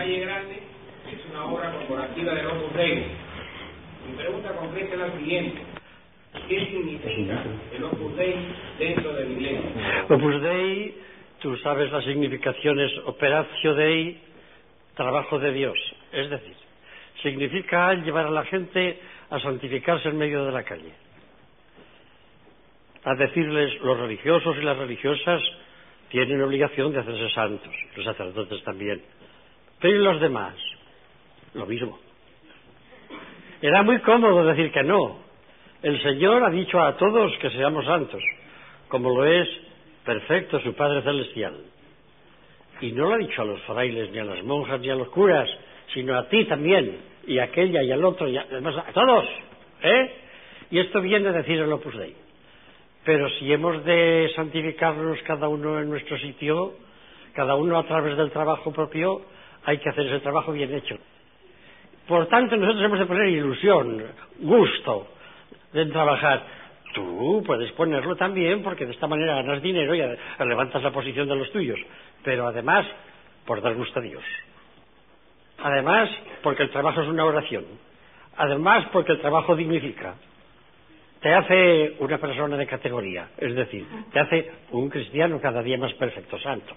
Calle Grande es una obra corporativa del Opus Dei. Mi pregunta concreta es la siguiente: ¿qué significa el Opus Dei dentro de la Iglesia? Opus Dei, tú sabes la significación, es Operatio Dei, trabajo de Dios. Es decir, significa llevar a la gente a santificarse en medio de la calle, a decirles: los religiosos y las religiosas tienen obligación de hacerse santos, los sacerdotes también, pero ¿y los demás? Lo mismo. Era muy cómodo decir que no. El Señor ha dicho a todos que seamos santos, como lo es perfecto su Padre Celestial. Y no lo ha dicho a los frailes, ni a las monjas, ni a los curas, sino a ti también, y a aquella, y al otro, y además a todos, ¿eh? Y esto viene a decir el Opus Dei. Pero si hemos de santificarnos cada uno en nuestro sitio, cada uno a través del trabajo propio, hay que hacer ese trabajo bien hecho. Por tanto, nosotros hemos de poner ilusión, gusto de trabajar. Tú puedes ponerlo también, porque de esta manera ganas dinero y levantas la posición de los tuyos. Pero además, por dar gusto a Dios. Además, porque el trabajo es una oración. Además, porque el trabajo dignifica. Te hace una persona de categoría, es decir, te hace un cristiano cada día más perfecto, santo.